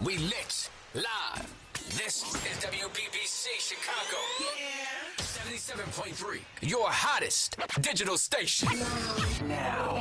We lit live. This is WBBC Chicago. Yeah. 77.3. Your hottest digital station. Now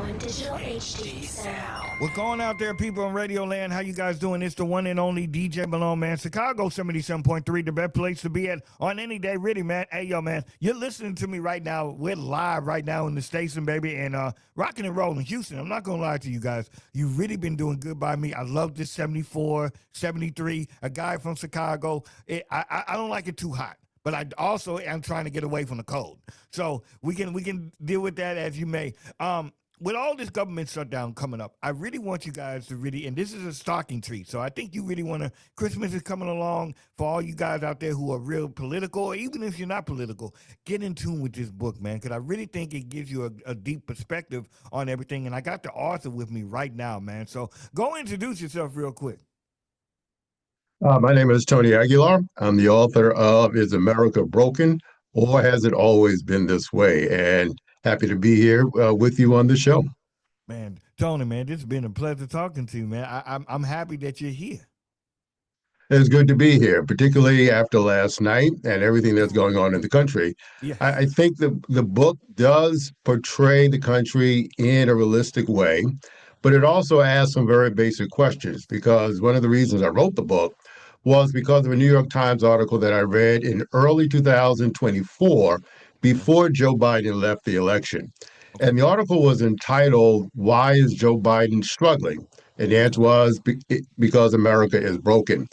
in digital HD sound. What's going out there, people in Radio Land? How you guys doing? It's the one and only DJ Malone, man. Chicago 77.3, the best place to be at on any day, really, man. Hey, yo, man, you're listening to me right now. We're live right now in the station, baby, and rocking and rolling. Houston, I'm not going to lie to you guys. You've really been doing good by me. I love this 74, 73, a guy from Chicago. I don't like it too hot. But I also am trying to get away from the cold. So we can deal with that as you may. With all this government shutdown coming up, I really want you guys to really, and this is a stocking treat. So I think you really want to, Christmas is coming along for all you guys out there who are real political, or even if you're not political, get in tune with this book, man, because I really think it gives you a deep perspective on everything. And I got the author with me right now, man. So go introduce yourself real quick. My name is Tony Aguilar. I'm the author of Is America Broken, or Has It Always Been This Way? And happy to be here with you on the show. Man, Tony, man, this has been a pleasure talking to you, man. I'm happy that you're here. It's good to be here, particularly after last night and everything that's going on in the country. Yeah. I think the book does portray the country in a realistic way, but it also asks some very basic questions, because one of the reasons I wrote the book was because of a New York Times article that I read in early 2024, before Joe Biden left the election. And the article was entitled, "Why is Joe Biden Struggling?" And the answer was, because America is broken.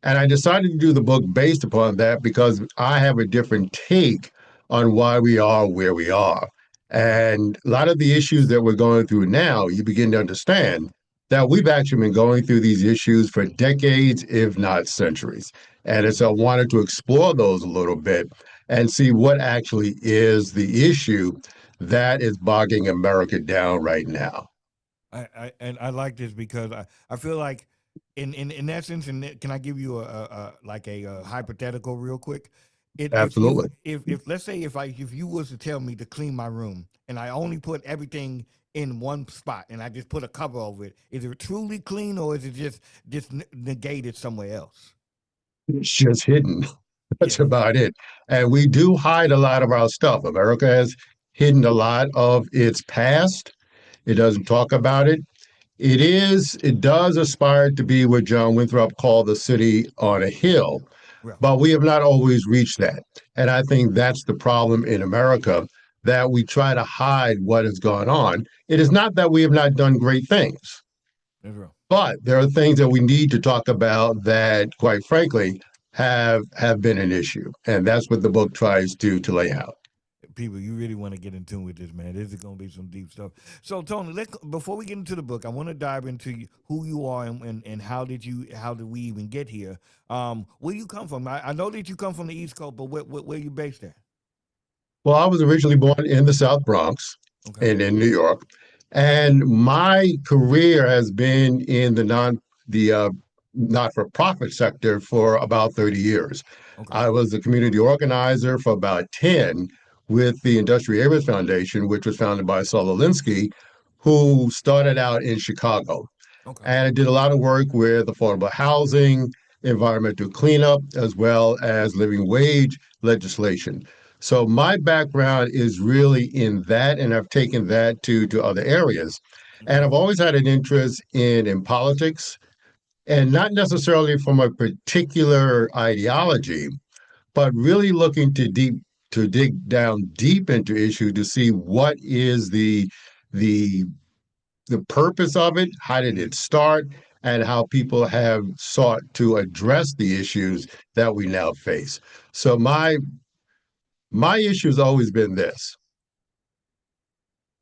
And I decided to do the book based upon that, because I have a different take on why we are where we are. And a lot of the issues that we're going through now, you begin to understand that we've actually been going through these issues for decades, if not centuries. And so I wanted to explore those a little bit and see what actually is the issue that is bogging America down right now. I like this because I feel like in essence, and can I give you a hypothetical real quick? Absolutely. If let's say if you was to tell me to clean my room and I only put everything in one spot and I just put a cover over it, is it truly clean, or is it just negated somewhere else? It's just hidden. That's about it. And we do hide a lot of our stuff. America has hidden a lot of its past. It doesn't talk about it. It does aspire to be what John Winthrop called the city on a hill, but we have not always reached that. And I think that's the problem in America, that we try to hide what has gone on. It is not that we have not done great things, but there are things that we need to talk about that, quite frankly, have been an issue. And that's what the book tries to lay out. People, you really want to get in tune with this, man. This is going to be some deep stuff. So, Tony, before we get into the book, I want to dive into who you are and how did we even get here? Where you come from? I know that you come from the East Coast, but where you based at? Well, I was originally born in the South Bronx, and in New York, and my career has been in the not-for-profit sector for about 30 years. I was a community organizer for about 10 with the Industrial Areas Foundation, which was founded by Saul Alinsky, who started out in Chicago. And I did a lot of work with affordable housing, environmental cleanup, as well as living wage legislation. So my background is really in that, and I've taken that to other areas. And I've always had an interest in politics, and not necessarily from a particular ideology, but really looking to dig down deep into issues to see what is the purpose of it, how did it start, and how people have sought to address the issues that we now face. So my issue has always been this: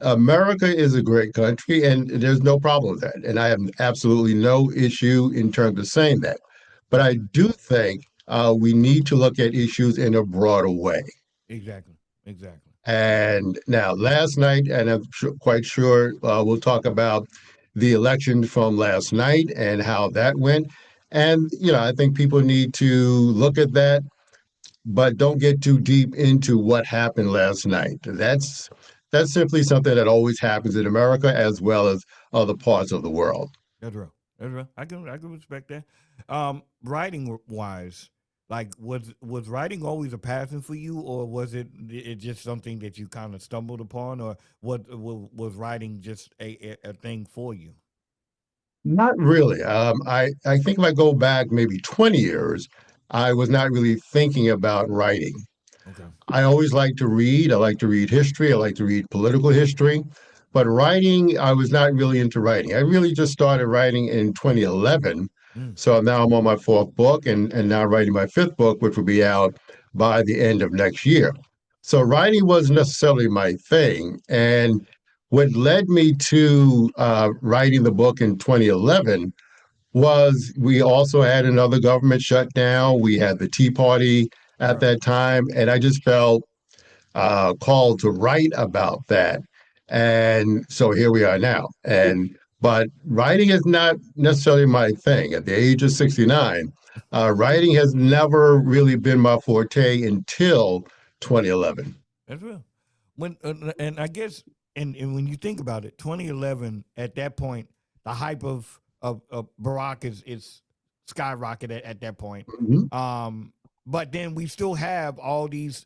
America is a great country, and there's no problem with that. And I have absolutely no issue in terms of saying that. But I do think we need to look at issues in a broader way. Exactly. And now, last night, and I'm quite sure we'll talk about the election from last night and how that went. And, I think people need to look at that, but don't get too deep into what happened last night. That's simply something that always happens in America, as well as other parts of the world. That's That's right. I can respect that. Writing wise, like was writing always a passion for you, or was it just something that you kind of stumbled upon, or was writing just a thing for you? Not really. I think if I go back maybe 20 years, I was not really thinking about writing. Okay. I always like to read. I like to read history. I like to read political history. But writing, I was not really into writing. I really just started writing in 2011. Mm, So now I'm on my fourth book and now writing my fifth book, which will be out by the end of next year. So writing wasn't necessarily my thing. And what led me to writing the book in 2011 was we also had another government shutdown. We had the Tea Party at right. that time. And I just felt called to write about that. And so here we are now. But writing is not necessarily my thing. At the age of 69, writing has never really been my forte until 2011. That's real. When and I guess and when you think about it, 2011 at that point, the hype of Barack is skyrocketed at that point. Mhm. But then we still have all these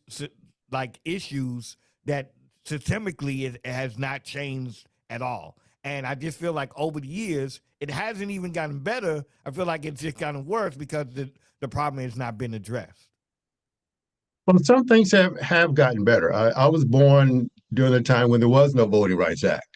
like issues that systemically it has not changed at all. And I just feel like over the years, it hasn't even gotten better. I feel like it's just gotten worse because the problem has not been addressed. Well, some things have gotten better. I was born during the time when there was no Voting Rights Act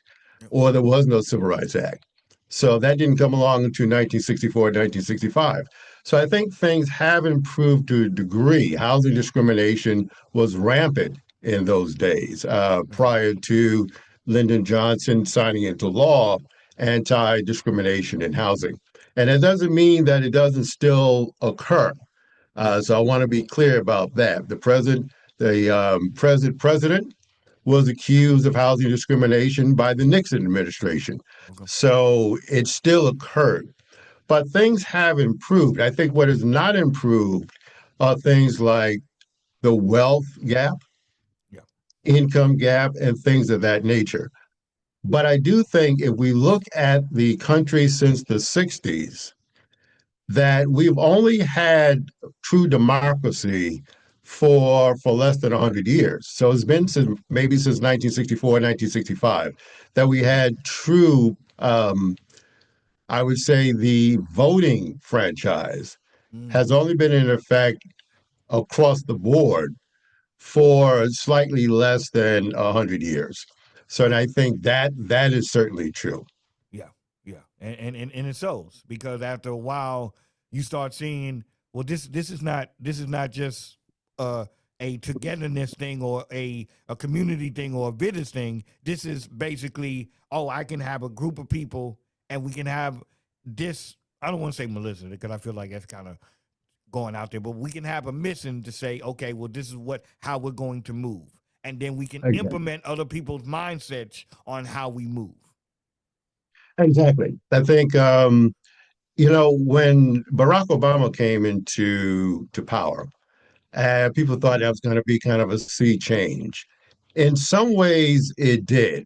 Yep. or there was no Civil Rights Act. So that didn't come along until 1964, 1965. So I think things have improved to a degree. Housing discrimination was rampant in those days prior to Lyndon Johnson signing into law anti-discrimination in housing. And it doesn't mean that it doesn't still occur. Yeah. So I want to be clear about that. The president was accused of housing discrimination by the Nixon administration. Okay. So it still occurred. But things have improved. I think what has not improved are things like the wealth gap, Yeah. income gap, and things of that nature. But I do think if we look at the country since the 60s, that we've only had true democracy for less than 100 years. So it's been since 1964, 1965 that we had true, I would say, the voting franchise has Mm-hmm. only been in effect across the board for slightly less than 100 years. So and Yeah. I think that is certainly true. Yeah, yeah, and it shows because after a while you start seeing, well, this is not just uh, a togetherness thing or a community thing or a business thing. This is basically, oh, I can have a group of people and we can have this. I don't want to say malicious because I feel like that's kind of going out there, but we can have a mission to say, okay, well, this is how we're going to move, and then we can Exactly. implement other people's mindsets on how we move. Exactly. I think when Barack Obama came into to power, people thought that was going to be kind of a sea change. In some ways, it did,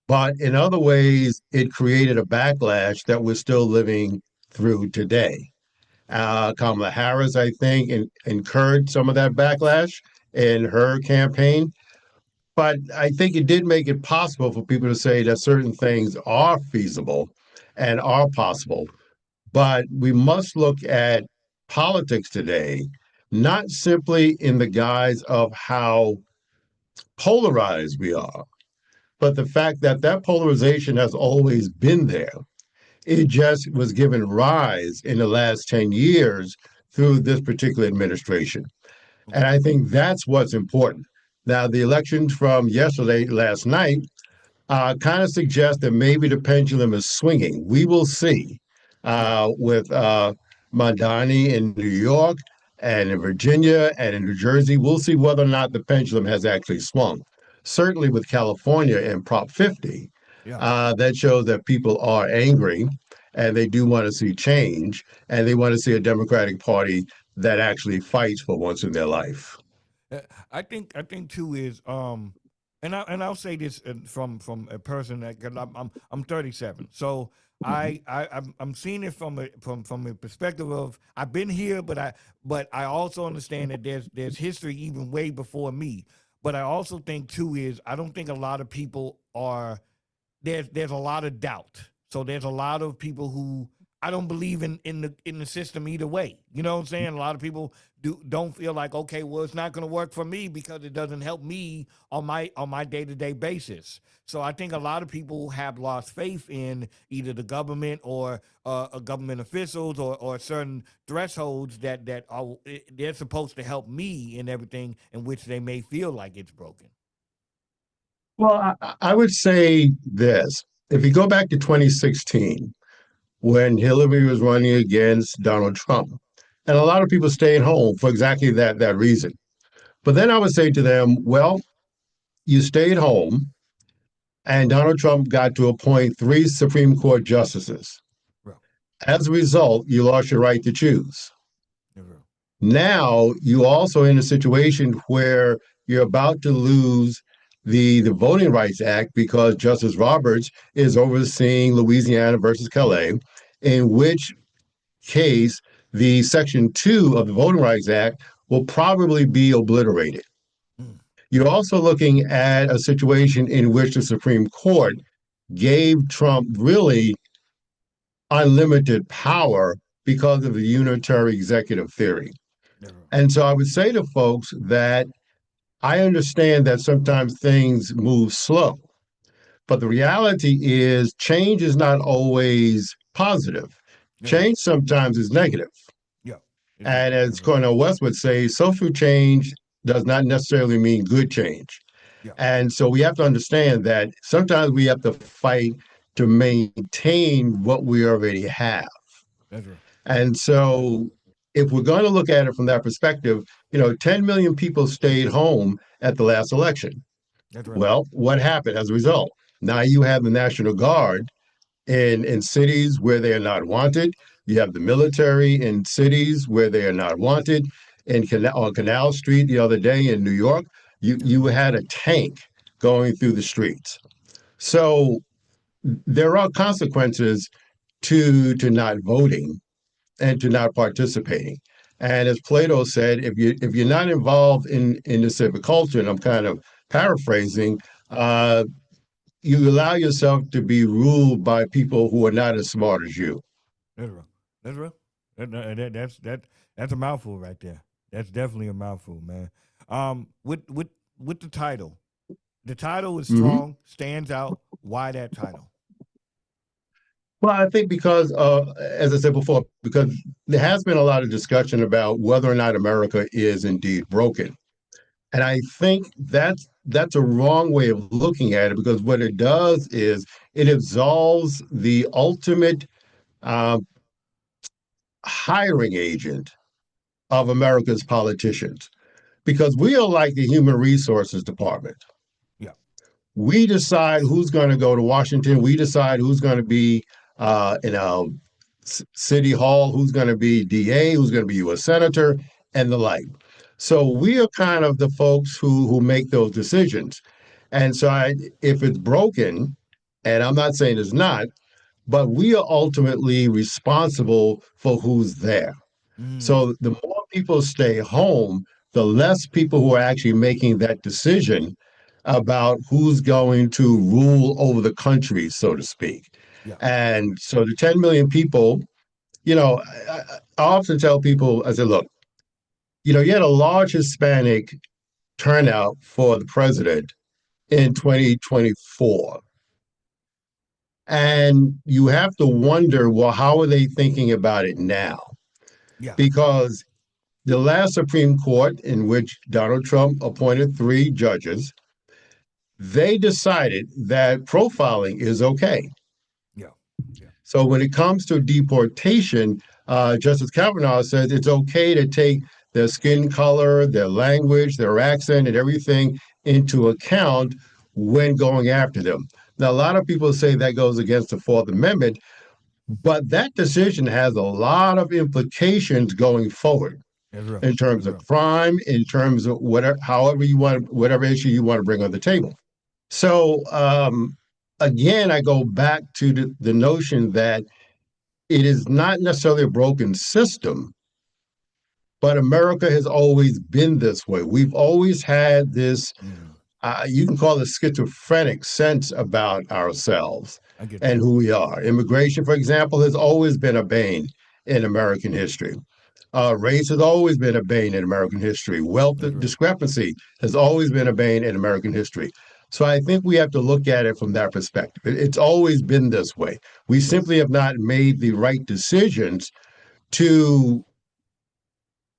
but in other ways, it created a backlash that we're still living through today. Kamala Harris, I think, incurred some of that backlash in her campaign, but I think it did make it possible for people to say that certain things are feasible and are possible. But we must look at politics today, not simply in the guise of how polarized we are, but the fact that that polarization has always been there. It just was given rise in the last 10 years through this particular administration. Okay. And I think that's what's important. Now, the elections from last night, kind of suggests that maybe the pendulum is swinging. We will see Yeah. with Madani in New York and in Virginia and in New Jersey. We'll see whether or not the pendulum has actually swung. Certainly with California and Prop 50, Yeah. that shows that people are angry and they do want to see change and they want to see a Democratic Party that actually fights for once in their life. I think too is and I'll say this from a person that, cause I'm 37, so I'm seeing it from a perspective of I've been here, but I also understand that there's history even way before me. But I also think too is I don't think a lot of people are there's a lot of doubt. So there's a lot of people who I don't believe in the system either way. You know what I'm saying? A lot of people don't feel like okay, well, it's not going to work for me because it doesn't help me on my day-to-day basis. So I think a lot of people have lost faith in either the government or government officials or certain thresholds that are they're supposed to help me in everything in which they may feel like it's broken. Well, I would say this. If you go back to 2016, when Hillary was running against Donald Trump, and a lot of people stayed home for exactly that reason. But then I would say to them, well, you stayed home, and Donald Trump got to appoint three Supreme Court justices. Bro, As a result, you lost your right to choose. bro. Now you also in a situation where you're about to lose the Voting Rights Act because Justice Roberts is overseeing Louisiana versus Calais, in which case the Section 2 of the Voting Rights Act will probably be obliterated. Mm, You're also looking at a situation in which the Supreme Court gave Trump really unlimited power because of the unitary executive theory. bro. And so I would say to folks that I understand that sometimes things move slow, but the reality is change is not always positive. Yeah, bro. Change sometimes is negative. Yeah, it's real. And It's as real. Cornel West would say, social change does not necessarily mean good change. Yeah, And so we have to understand that sometimes we have to fight to maintain what we already have. that's real. And That's real. so if we're going to look at it from that perspective, 10 million people stayed home at the last election. That's real. Well, what happened as a result? Now you have the National Guard in cities where they are not wanted. You have the military in cities where they are not wanted. On Canal Street the other day in New York, That's you real. had a tank going through the streets. So there are consequences to not voting and to not participating. And as Plato said, if you're not involved in the civic culture, and I'm kind of paraphrasing, uh, you allow yourself to be ruled by people who are not as smart as you. That's real. That's real. That's a mouthful right there. That's definitely a mouthful, man. With the title is Mm-hmm. strong, stands out. Why that title? Well, I think because, as I said before, because there has been a lot of discussion about whether or not America is indeed broken. And I think that's a wrong way of looking at it because what it does is it absolves the ultimate uh, hiring agent of America's politicians because we are like the Human Resources Department. Yeah. We decide who's going to go to Washington. We decide who's going to be in a city hall, who's going to be DA, who's going to be U.S. Senator, and the like. So we are kind of the folks who make those decisions. And so if it's broken, and I'm not saying it's not, but we are ultimately responsible for who's there. Mm, So the more people stay home, the less people who are actually making that decision about who's going to rule over the country, so to speak. yeah. And so the 10 million people, I often tell people, I said, look, you had a large Hispanic turnout for the president in 2024. And you have to wonder, well, how are they thinking about it now? Yeah. Because the last Supreme Court, in which Donald Trump appointed three judges, they decided that profiling is okay. Yeah. Yeah. So when it comes to deportation, Justice Kavanaugh says it's okay to take their skin color, their language, their accent, and everything into account when going after them. Now, a lot of people say that goes against the Fourth Amendment, but that decision has a lot of implications going forward That's real. in terms That's of real. crime, in terms of whatever, however you want, whatever issue you want to bring on the table. So again, I go back to the notion that it is not necessarily a broken system, but America has always been this way. We've always had this, Mm, you can call it schizophrenic sense about ourselves I get and that. who we are. Immigration, for example, has always been a bane in American history. Race has always been a bane in American history. Wealth That's real. discrepancy has always been a bane in American history. So I think we have to look at it from that perspective. It's always been this way. We Yeah, simply have not made the right decisions to,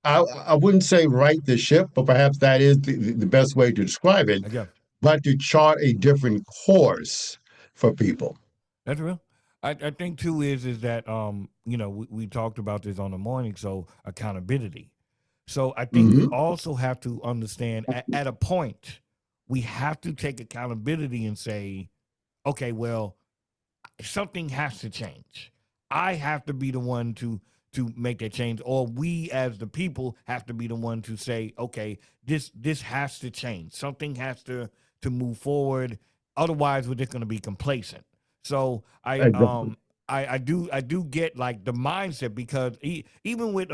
I wouldn't say right the ship, but perhaps that is the best way to describe it, I get. but to chart a different course for people. That's real. I think too is that we talked about this on the morning, so accountability. So I think we Hmm. also have to understand at a point we have to take accountability and say, okay, well, something has to change. I have to be the one to make that change, or we as the people have to be the one to say, okay, this has to change. Something has to move forward. Otherwise, we're just going to be complacent. So Exactly. I do get like the mindset because even with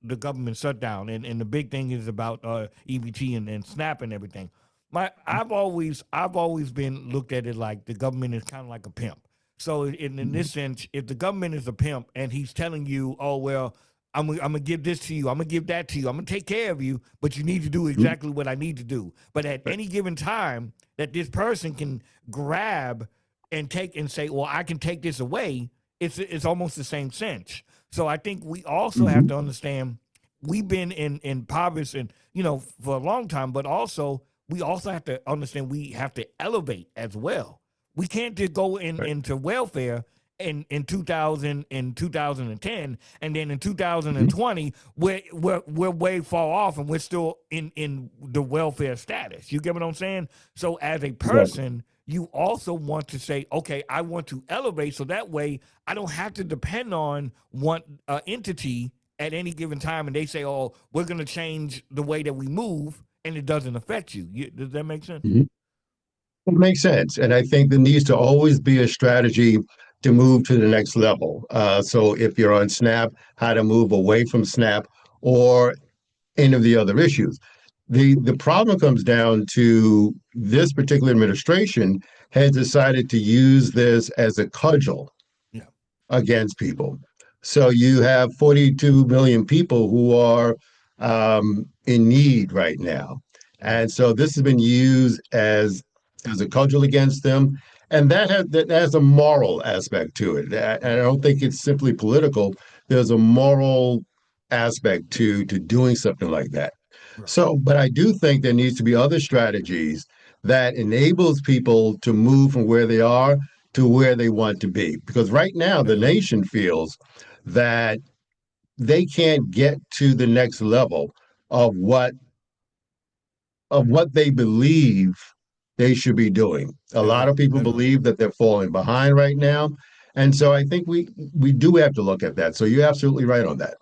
the government shutdown and the big thing is about EBT and SNAP and everything. I've always been looked at it like the government is kind of like a pimp. So in this sense, if the government is a pimp and he's telling you, oh well, I'm gonna give this to you, I'm gonna give that to you, I'm gonna take care of you, but you need to do exactly what I need to do. But at any given time, that this person can grab and take and say, well, I can take this away. It's almost the same sense. So I think we also have Hmm. to understand we've been in poverty and for a long time, but also we also have to understand we have to elevate as well. We can't just go Right. into welfare in 2000 in 2010 and then in Mhm. 2020 we're way far off and we're still in the welfare status. You get what I'm saying? So as a Exactly. person, you also want to say, okay, I want to elevate so that way I don't have to depend on one entity at any given time and they say, oh, we're going to change the way that we move and it doesn't affect you. Does that make sense? Mhm. It makes sense. And I think there needs to always be a strategy to move to the next level. So if you're on SNAP, how to move away from SNAP or any of the other issues. The problem comes down to this particular administration has decided to use this as a cudgel Yeah. against people. So you have 42 million people who are in need right now. Yeah. And so this has been used as a cudgel against them. And that has a moral aspect to it. And I Right. don't think it's simply political. There's a moral aspect to doing something like that. Right. So, but I do think there needs to be other strategies that enables people to move from where they are to where they want to be. Because right now, the That's right. nation feels that they can't get to the next level of what of what they believe they should be doing. A That's lot right. of people That's right. believe that they're falling behind right now. And so I think we do have to look at that. So you're absolutely right on that.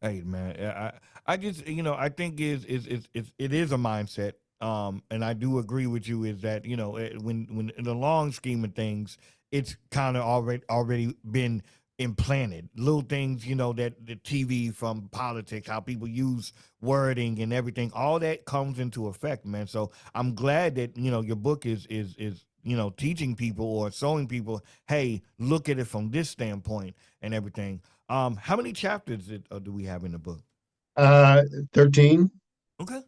Hey man, I just I think it is a mindset. And I do agree with you is that when in the long scheme of things, it's kind of already been implanted. Little things that the TV from politics, how people use wording and everything, all that comes into effect, man. So I'm glad that your book is teaching people or showing people, hey, look at it from this standpoint and everything. How many chapters do we have in the book? Uh, 13, Okay,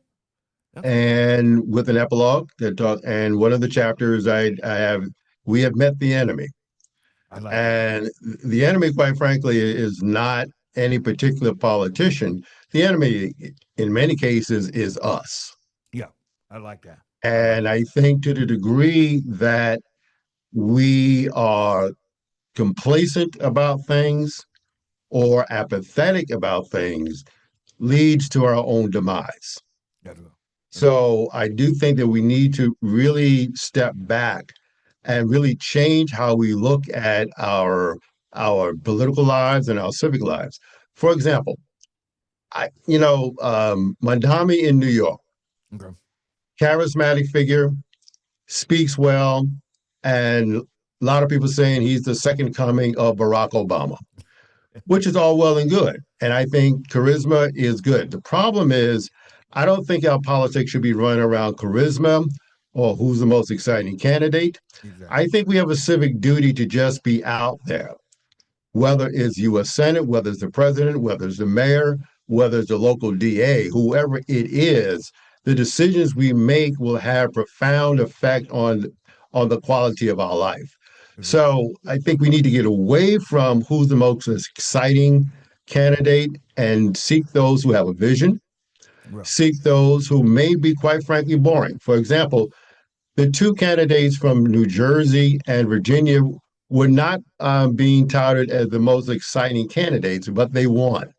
okay, and with an epilogue that talk, and one of the chapters I have, we have met the enemy. I like that. And the enemy, quite frankly, is not any particular politician. The enemy, in many cases, is us. Yeah, I like that. I like And that. I think to the degree that we are complacent about things or apathetic about things leads to our own demise. That's real. That's real. So I do think that we need to really step back and really change how we look at our political lives and our civic lives. For example, Mandami in New York, Okay. charismatic figure, speaks well, and a lot of people saying he's the second coming of Barack Obama, which is all well and good. And I think charisma is good. The problem is, I don't think our politics should be run around charisma or who's the most exciting candidate. Exactly. I think we have a civic duty to just be out there, whether it's U.S. Senate, whether it's the president, whether it's the mayor, whether it's the local DA, whoever it is, the decisions we make will have profound effect on the quality of our life. Agreed. So I think we need to get away from who's the most exciting candidate and seek those who have a vision, Well, seek those who may be, quite frankly, boring. For example, the two candidates from New Jersey and Virginia were not being touted as the most exciting candidates, but they won.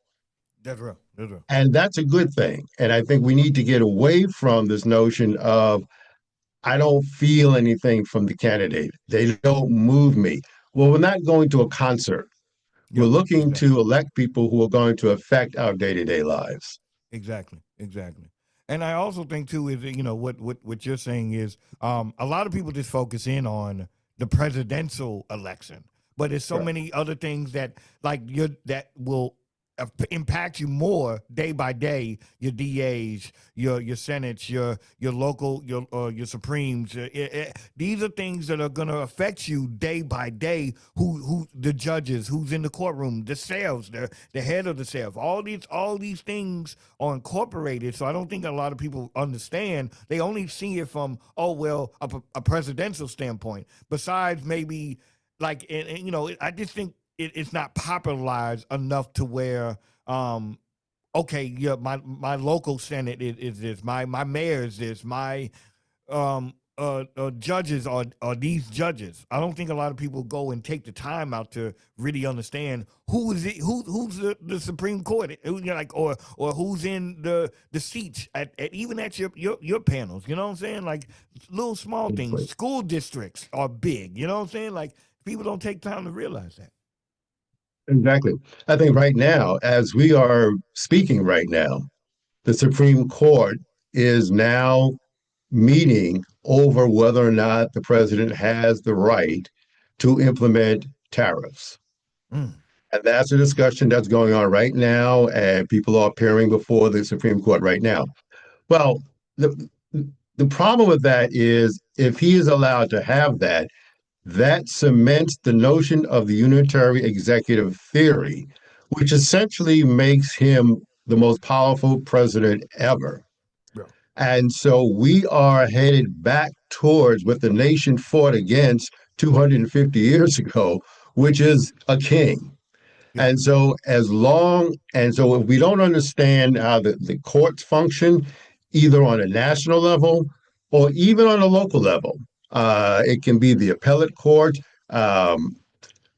that's real. That's real. And that's a good thing. And I think we need to get away from this notion of, I don't feel anything from the candidate. They don't move me. Well, we're not going to a concert. We're Yep. looking Exactly. to elect people who are going to affect our day-to-day lives. Exactly. Exactly. And I also think too is that, what you're saying is a lot of people just focus in on the presidential election, but there's so Right. many other things that that will impact you more day by day. Your DAs, your senates, your local, your supremes. These are things that are going to affect you day by day. Who the judges, who's in the courtroom, the sheriffs, the head of the sheriff. All these things are incorporated. So I don't think a lot of people understand. They only see it from a presidential standpoint. Besides maybe like I just think it's not popularized enough to where okay, yeah, my local senate is this, my mayor is this, my judges are these judges. I don't think a lot of people go and take the time out to really understand who is it, who's the Supreme Court, or who's in the seats at even at your panels. You know what I'm saying? Like little small things. School districts are big. You know what I'm saying? Like people don't take time to realize that. Exactly. I think right now, as we are speaking right now, the Supreme Court is now meeting over whether or not the president has the right to implement tariffs. Mm. And that's a discussion that's going on right now, and people are appearing before the Supreme Court right now. Well, the problem with that is if he is allowed to have that, that cements the notion of the unitary executive theory, which essentially makes him the most powerful president ever. Yeah. And so we are headed back towards what the nation fought against 250 years ago, which is a king. Yeah. And so if we don't understand how the courts function, either on a national level or even on a local level, it can be the appellate court, um,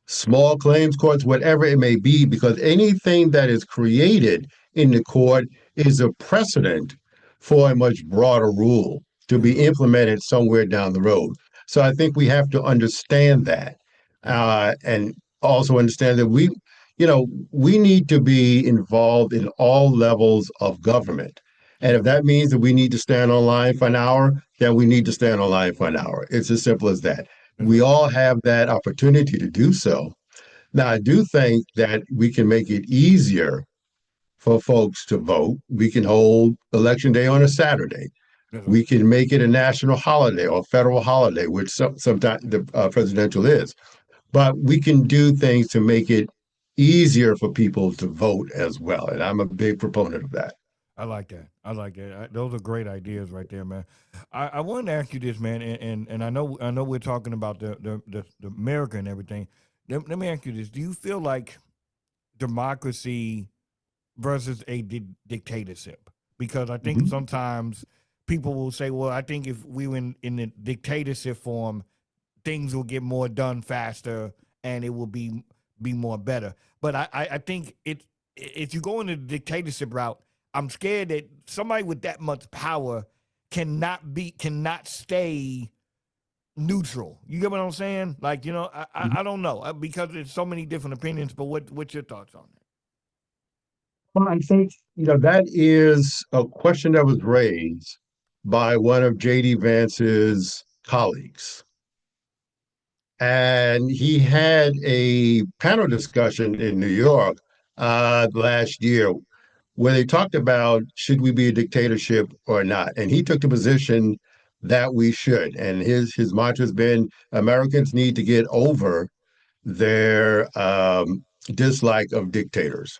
small claims courts, whatever it may be, because anything that is created in the court is a precedent for a much broader rule to That's be right. implemented somewhere down the road. So I think we have to understand that, Yeah. and also understand that we need to be involved in all levels of government. And if Yeah. that means that we need to stand online for an hour, then we need to stand online for an hour. It's as simple as that. That's We right. all have that opportunity to do so. Now, I do think that we can make it easier for folks to vote. We can hold election day on a Saturday. That's right. We can make it a national holiday or federal holiday, which sometimes the presidential is. But we can do things to make it easier for people to vote as well. And I'm a big proponent of that. I like that. I like that. Those are great ideas right there, man. I wanted to ask you this, man, and I know we're talking about the America and everything. Let me ask you this: do you feel like democracy versus a dictatorship? Because I think Mhm. sometimes people will say, "Well, I think if we were in the dictatorship form, things will get more done faster and it will be more better." But I think if you go in the dictatorship route, I'm scared that somebody with that much power cannot stay neutral. You get what I'm saying? Like, I don't know, because there's so many different opinions. But what's your thoughts on that? Well, I think, that is a question that was raised by one of J.D. Vance's colleagues. and he had a panel discussion in New York last year where they talked about should we be a dictatorship or not, and he took the position that we should. And his mantra has been Americans need to get over their dislike of dictators.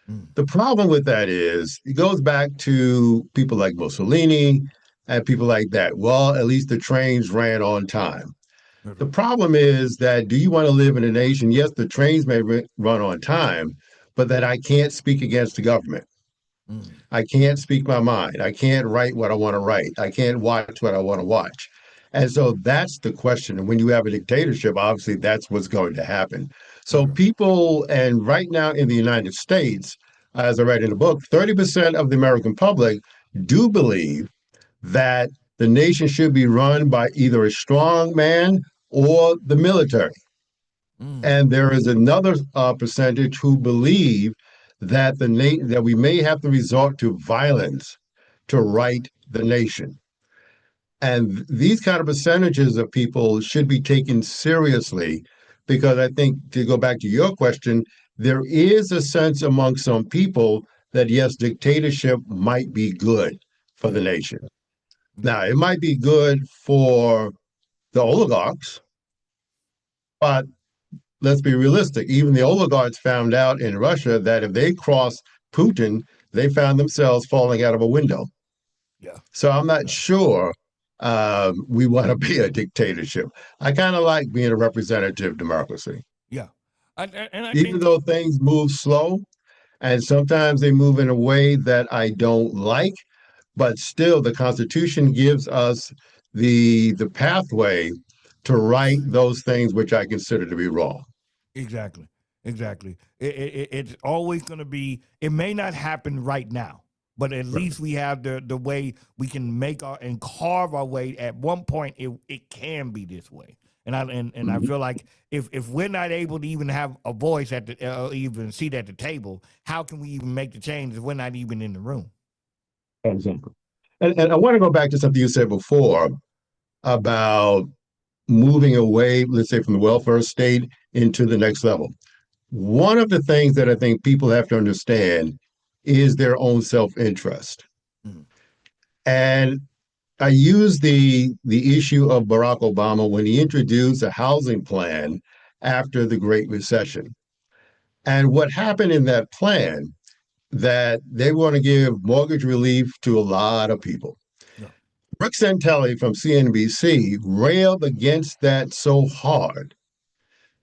Mm. The problem with that is it goes back to people like Mussolini and people like that. Well, at least the trains ran on time. The problem is that do you want to live in a nation? Yes, the trains may run on time, but that I can't speak against the government. Mm. I can't speak my mind. I can't write what I want to write. I can't watch what I want to watch. And so that's the question. And when you have a dictatorship, obviously that's what's going to happen. So Okay. people, and right now in the United States, as I read in the book, 30% of the American public do believe that the nation should be run by either a strong man or the military. Mm. And there is another percentage who believe that that we may have to resort to violence to right the nation. And these kind of percentages of people should be taken seriously because I think, to go back to your question, there is a sense among some people that yes, dictatorship might be good for the Yeah. nation. Yeah. Now, it might be good for the oligarchs, but let's be realistic. Even the oligarchs found out in Russia that if they crossed Putin, they found themselves falling out of a window. Yeah. So I'm not Yeah. sure we want to be a dictatorship. I kind of like being a representative democracy, Yeah. And I even think though things move slow and sometimes they move in a way that I don't like, but still the Constitution gives us the pathway to right those things which I consider to be wrong. exactly. Exactly. It's always going to be, it may not happen right now, but at Right. least we have the way we can make our and carve our way. At one point, it can be this way. And I Mhm. feel like if we're not able to even have a voice at the even seat at the table, how can we even make the change if we're not even in the room? Exactly. And I want to go back to something you said before about moving away, let's say, from the welfare state into the next level. One of the things that I think people have to understand is their own self-interest. Mm. And I use the issue of Barack Obama when he introduced a housing plan after the Great Recession. And what happened in that plan that they want to give mortgage relief to a lot of people. Yeah. Rick Santelli from CNBC railed against that so hard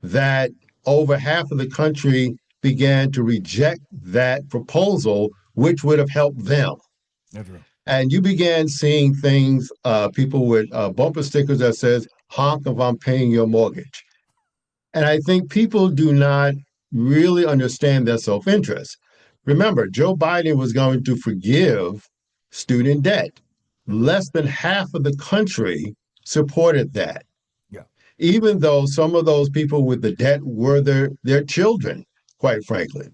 that over half of the country began to reject that proposal, which would have helped them. That's real. And you began seeing things, people with bumper stickers that says, honk if I'm paying your mortgage. And I think people do not really understand their self-interest. Remember, Joe Biden was going to forgive student debt. Mm-hmm. Less than half of the country supported that, Yeah. even though some of those people with the debt were their children, quite frankly.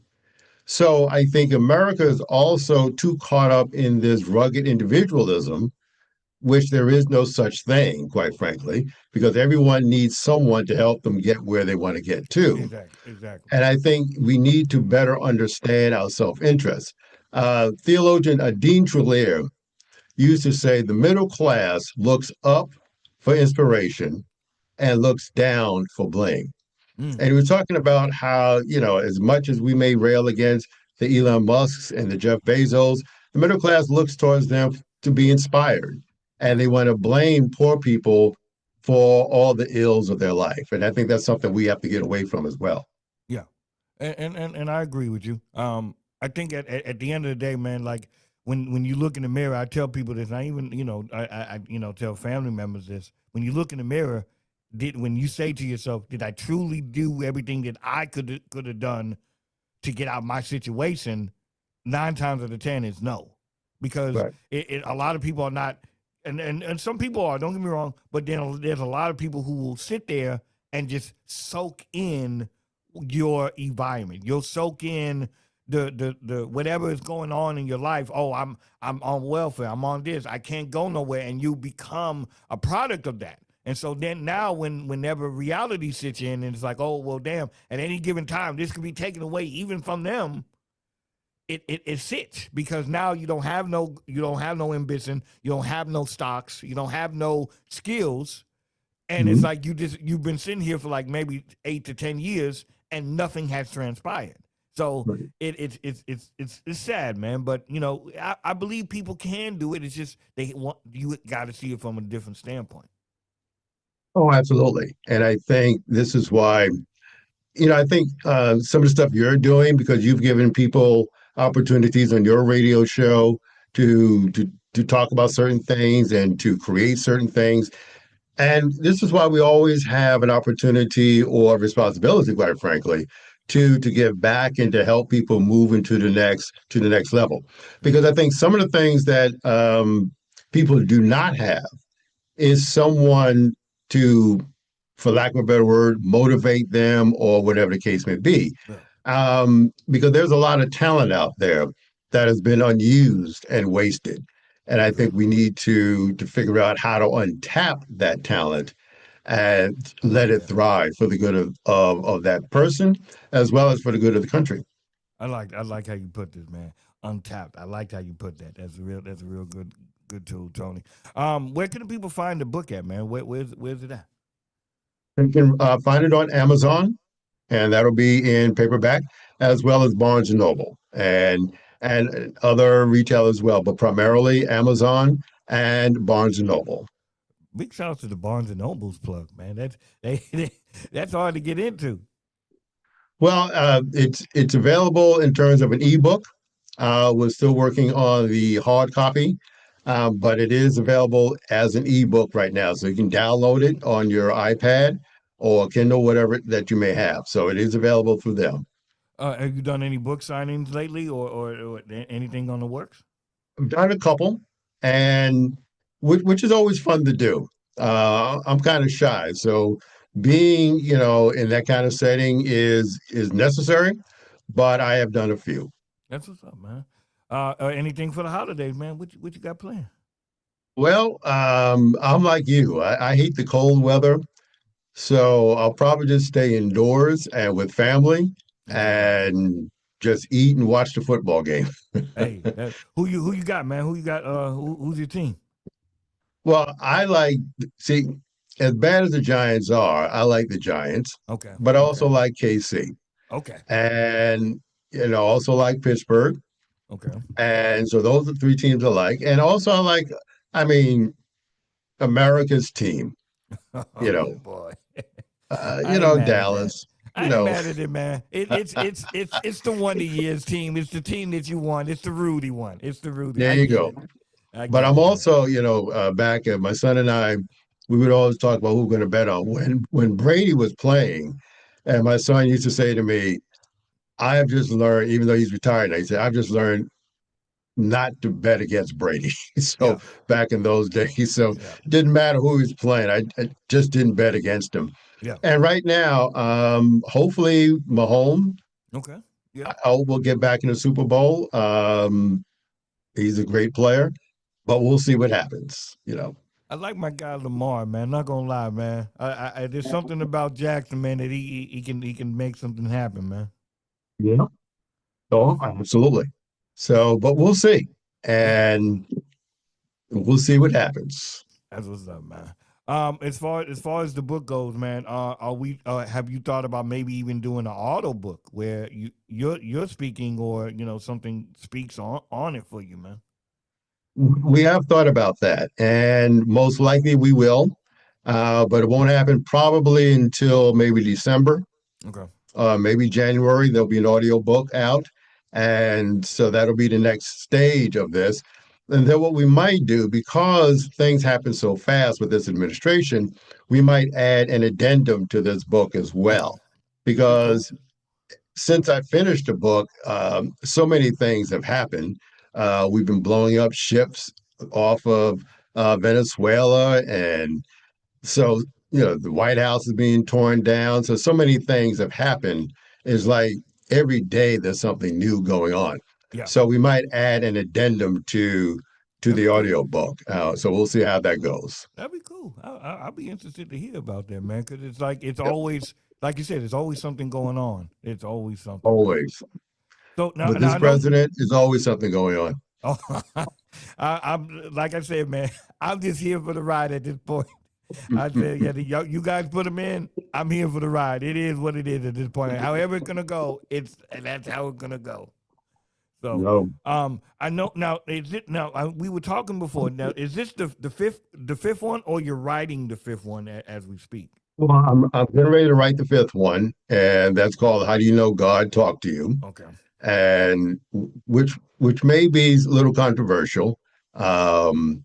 So I think America is also too caught up in this rugged individualism, which there is no such thing, quite frankly, because everyone needs someone to help them get where they want to get to. Exactly. Exactly. And I think we need to better understand our self-interest. Theologian Dean Trelier used to say the middle class looks up for inspiration and looks down for blame. Mm. And he was talking about how, as much as we may rail against the Elon Musks and the Jeff Bezos, the middle class looks towards them to be inspired. And they want to blame poor people for all the ills of their life. And I think that's something we have to get away from as well. Yeah, and I agree with you. I think at the end of the day, man, like when you look in the mirror, I tell people this. And I even I tell family members this. When you look in the mirror, when you say to yourself, did I truly do everything that I could have done to get out of my situation? 9 times out of 10 is no, because Right. a lot of people are not, and some people are. Don't get me wrong, but then there's a lot of people who will sit there and just soak in your environment. You'll soak in the whatever is going on in your life. Oh, I'm on welfare. I'm on this. I can't go nowhere, and you become a product of that. And so then now whenever reality sits in and it's like, oh well damn, at any given time this could be taken away even from them, it sits because now you don't have no ambition, you don't have no stocks, you don't have no skills, and it's like you've been sitting here for like maybe 8 to 10 years and nothing has transpired. So Right. it's sad, man. But you know, I believe people can do it. It's just you got to see it from a different standpoint. Oh, absolutely. And I think this is why, I think some of the stuff you're doing, because you've given people opportunities on your radio show to talk about certain things and to create certain things. And this is why we always have an opportunity or responsibility, quite frankly, to give back and to help people move into the next level. Because I think some of the things that people do not have is someone to, for lack of a better word, motivate them or whatever the case may be. Yeah. Because there's a lot of talent out there that has been unused and wasted. And I think we need to figure out how to untap that talent and let it thrive for the good of that person as well as for the good of the country. I like how you put this, man. Untapped. I like how you put that. That's a real good tool, Tony. Where can the people find the book at, man? Where's it at? You can find it on Amazon, and that'll be in paperback as well as Barnes and Noble and other retail as well, but primarily Amazon and Barnes and Noble. Big shout out to the Barnes and Nobles plug, man. That's hard to get into. Well, it's available in terms of an ebook. We're still working on the hard copy, but it is available as an ebook right now. So you can download it on your iPad or Kindle, whatever that you may have. So it is available through them. Have you done any book signings lately or anything on the works? I've done a couple, and which is always fun to do. I'm kind of shy, so being in that kind of setting is necessary. But I have done a few. That's what's up, man. Anything for the holidays, man? What you got planned? Well, I'm like you. I hate the cold weather, so I'll probably just stay indoors and with family and just eat and watch the football game. Hey, who you got, man? Who you got? Who's your team? Well, see, as bad as the Giants are, I like the Giants. Okay. But I also like KC. Okay. And, also like Pittsburgh. Okay. And so those are three teams I like. And also I mean, America's team, Oh, boy. Dallas. I ain't mad at it, man. It's the Wonder Years team. It's the team that you want. It's the Rudy one. It's the Rudy. There you go. But I'm also, back at my son and I, we would always talk about who we're going to bet on. When Brady was playing, and my son used to say to me, I have just learned, even though he's retired now, he said, I've just learned not to bet against Brady. So back in those days, so it didn't matter who he was playing. I just didn't bet against him. Yeah. And right now, hopefully Mahomes. Okay. Yeah. I hope we'll get back in the Super Bowl. He's a great player, but we'll see what happens. I like my guy Lamar, man. Not gonna lie, man. There's something about Jackson, man, that he can make something happen, man. Yeah. Oh, absolutely. So, but we'll see, and we'll see what happens. That's what's up, man. As far as the book goes, man, have you thought about maybe even doing an auto book where you're speaking or something speaks on it for you, man? We have thought about that, and most likely we will, but it won't happen probably until maybe December. Okay. Maybe January. There'll be an audio book out, and so that'll be the next stage of this. And then what we might do, because things happen so fast with this administration, we might add an addendum to this book as well. Because since I finished the book, so many things have happened. We've been blowing up ships off of Venezuela. And so, the White House is being torn down. So many things have happened. It's like every day there's something new going on. Yeah. So we might add an addendum to to That'd the be cool. audio book. So we'll see how that goes. That'd be cool. I'll be interested to hear about that, man. Because it's like it's Yep. always like you said, it's always something going on. It's always something, man. Always. So With now this I know. president, there's always something going on. Oh, I'm like I said, man. I'm just here for the ride at this point. I said, yeah, you guys put them in. I'm here for the ride. It is what it is at this point. However it's gonna go, that's how it's gonna go. So, No. I know now. Is it now? We were talking before. Now, is this the fifth one, or you're writing the fifth one as we speak? Well, I'm getting ready to write the fifth one, and that's called "How Do You Know God Talked to You?" Okay. and which may be a little controversial. Um,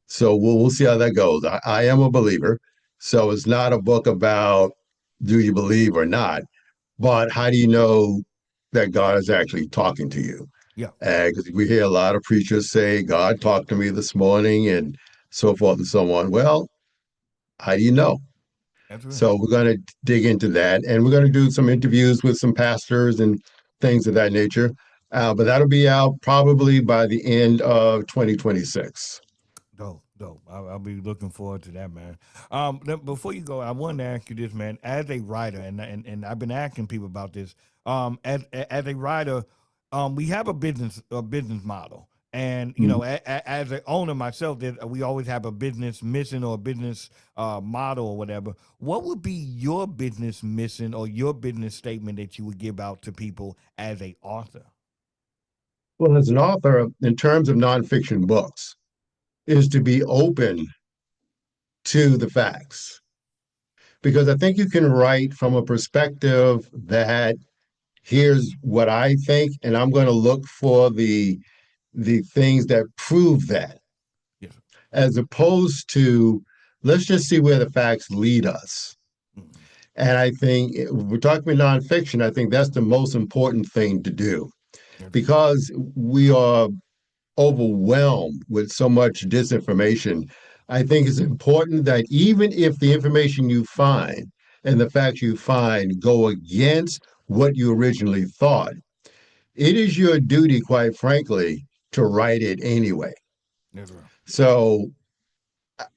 so we'll see how that goes. I am a believer, so it's not a book about do you believe or not, but how do you know that God is actually talking to you? Yeah. Because we hear a lot of preachers say, God talked to me this morning and so forth and so on. Well, how do you know? That's right. So we're going to dig into that, and we're going to do some interviews with some pastors and things of that nature. But that'll be out probably by the end of 2026. Dope, dope. I'll be looking forward to that, man. Before you go, I wanted to ask you this, man. As a writer, and I've been asking people about this. As a writer, we have a business model, and you know, as an owner myself, we always have a business mission or a business model or whatever. What would be your business mission or your business statement that you would give out to people as a author? Well, as an author, in terms of nonfiction books, is to be open to the facts. Because I think you can write from a perspective that here's what I think, and I'm going to look for the things that prove that, Yes. as opposed to let's just see where the facts lead us. Mhm. And I think if we're talking about nonfiction. I think that's the most important thing to do That's right. because we are overwhelmed with so much disinformation. I think it's important that even if the information you find and the facts you find go against what you originally thought, it is your duty, quite frankly, to write it anyway. That's right. So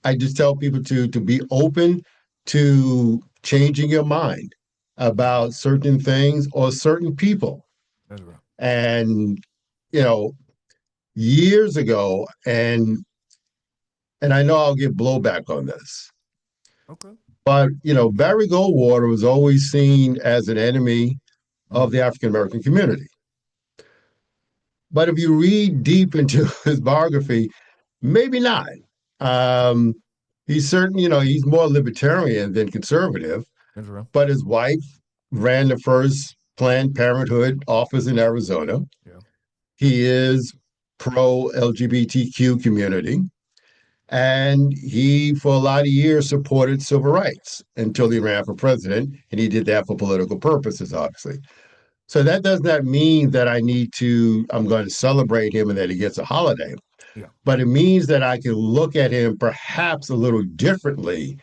I just tell people to be open to changing your mind That's right. about certain things or certain people. That's right. And you know, years ago, and I know I'll get blowback on this, Okay. but Barry Goldwater was always seen as an enemy of Mm. the African American community. But if you read deep into his biography, maybe not. Um, he's certain, he's more libertarian than conservative, That's right. but his wife ran the first Planned Parenthood office in Arizona. Yeah. He is pro LGBTQ community. And he, for a lot of years, supported civil rights until That's he right. ran for president. And he did that for political purposes, obviously. So that does not mean that I'm going to celebrate him and that he gets a holiday. Yeah. But it means that I can look at him perhaps a little differently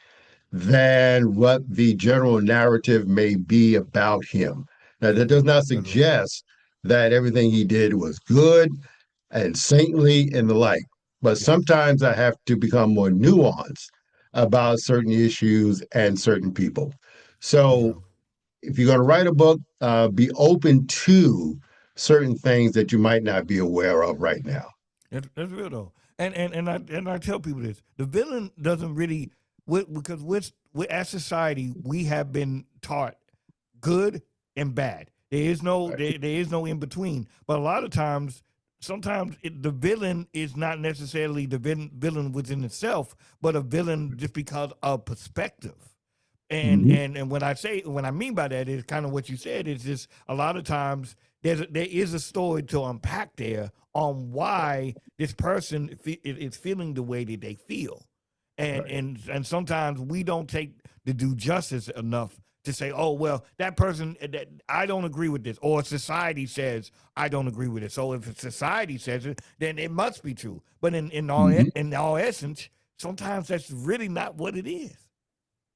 than what the general narrative may be about him. Now, That's that does right. not That's right. suggest that everything he did was good and saintly and the like. But Yeah. sometimes I have to become more nuanced about certain issues and certain people. That's So right. if you're going to write a book, be open to certain things that you might not be aware of right now. That's real though. And I tell people this: the villain doesn't really, because with as society we have been taught good and bad. There is no Right. there is no in between. But a lot of times, sometimes the villain is not necessarily the villain within itself, but a villain just because of perspective. And Mhm. and and when I mean by that is kind of what you said. Is just a lot of times there is a story to unpack there on why this person is feeling the way that they feel, and Right. and sometimes we don't take the due justice enough to say, oh well, that person that I don't agree with this, or society says I don't agree with it. So if society says it, then it must be true. But Mhm. in all essence, sometimes that's really not what it is.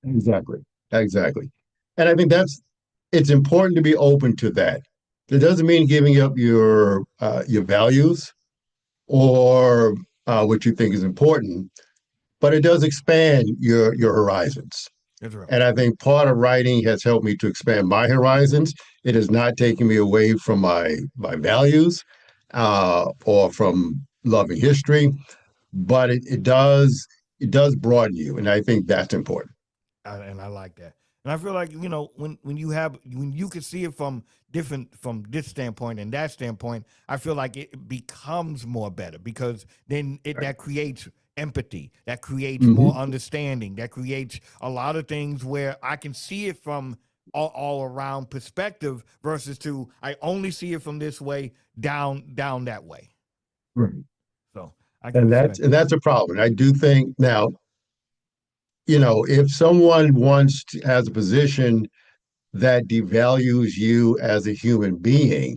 Exactly. Exactly. And I think it's important to be open to that. It doesn't mean giving up your values or what you think is important, but it does expand your horizons. That's right. And I think part of writing has helped me to expand my horizons. It has not taken me away from my values or from loving history, but it does broaden you, and I think that's important. And I like that. And I feel like when you can see it from this standpoint and that standpoint, I feel like it becomes more better because then that creates empathy, that creates more understanding, that creates a lot of things where I can see it from all around perspective versus I only see it from this way down that way. Right. So I can And respect that's a problem. I do think now, if someone has a position that devalues you as a human being,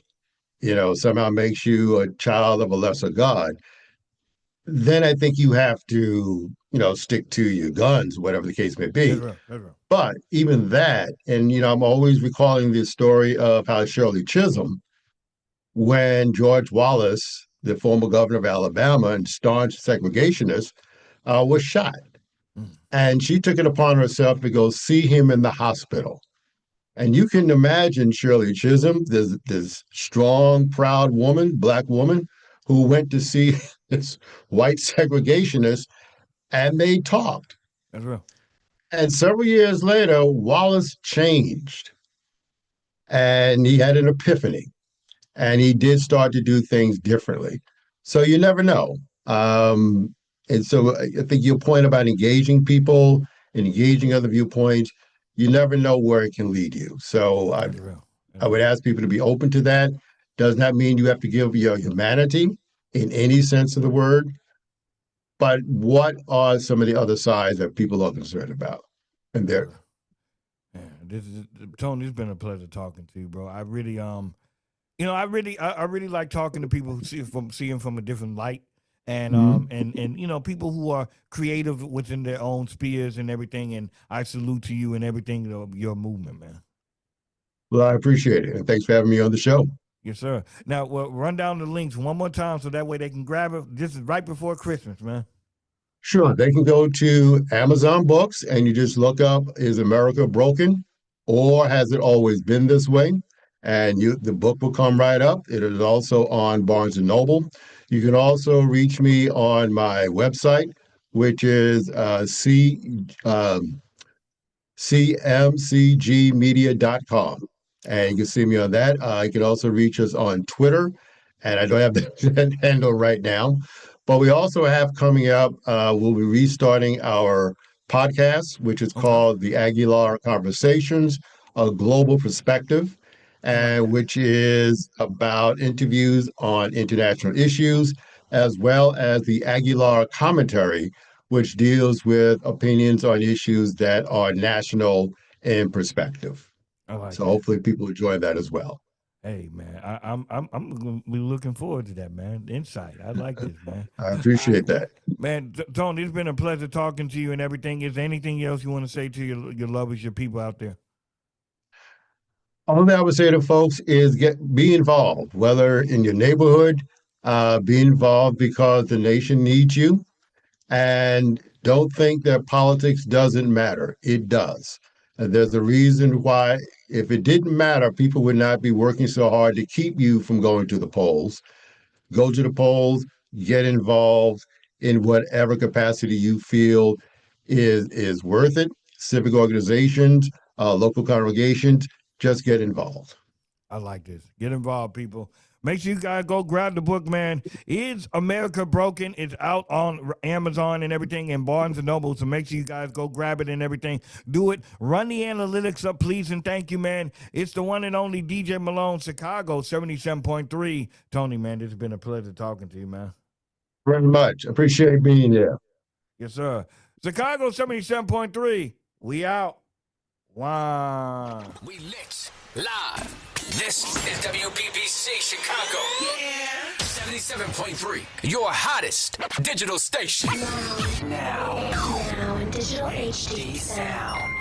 somehow makes you a child of a lesser God, then I think you have to, stick to your guns, whatever the case may that's be. real. That's real. But even that, and I'm always recalling this story of how Shirley Chisholm, when George Wallace, the former governor of Alabama and staunch segregationist, was shot. Mm. And she took it upon herself to go see him in the hospital. And you can imagine Shirley Chisholm, this strong, proud woman, black woman, who went to see this white segregationist, and they talked. That's real. And several years later, Wallace changed, and he had an epiphany, and he did start to do things differently. So you never know. And so I think your point about engaging people and engaging other viewpoints, you never know where it can lead you. So That's real. I would ask people to be open to that. Does not mean you have to give your humanity in any sense of the word, but what are some of the other sides that people are concerned about? And there, Man, Tony. It's been a pleasure talking to you, bro. I really I really like talking to people who see him from a different light, and and people who are creative within their own spheres and everything. And I salute to you and everything of your movement, man. well, I appreciate it, and thanks for having me on the show. Yes, sir. Now, run down the links one more time so that way they can grab it. This is right before Christmas, man. Sure, they can go to Amazon Books and you just look up "Is America Broken?" or "Has It Always Been This Way?" and the book will come right up. It is also on Barnes and Noble. You can also reach me on my website, which is cmcgmedia.com. And you can see me on that. You can also reach us on Twitter, and I don't have that handle right now. But we also have coming up, we'll be restarting our podcast, which is Okay. called the Aguilar Conversations, a Global Perspective, I like and that. which is about interviews on international issues, as well as the Aguilar Commentary, which deals with opinions on issues that are national in perspective. I like So that. hopefully people enjoy that as well. Hey, man, I'm gonna be looking forward to that, man. The insight. I like this, man. I appreciate that. Man, Tony, it's been a pleasure talking to you and everything. Is there anything else you want to say to your lovers, your people out there? All that I would say to folks is be involved, whether in your neighborhood, be involved because the nation needs you. And don't think that politics doesn't matter. It does. And there's a reason why, if it didn't matter, people would not be working so hard to keep you from going to the polls. Go to the polls, get involved in whatever capacity you feel is worth it. Civic organizations, local congregations, just get involved. I like this. Get involved, people. Make sure you guys go grab the book, man. Is America Broken? It's out on Amazon and everything and Barnes and Noble. So make sure you guys go grab it and everything. Do it. Run the analytics up, please, and thank you, man. It's the one and only DJ Malone, Chicago 77.3. Tony, man, this has been a pleasure talking to you, man. Very much. Appreciate being here. Yes, sir. Chicago 77.3. We out. Wow. We lit live. This is WBBC Chicago. Yeah. 77.3. Your hottest digital station. Now in digital HD sound.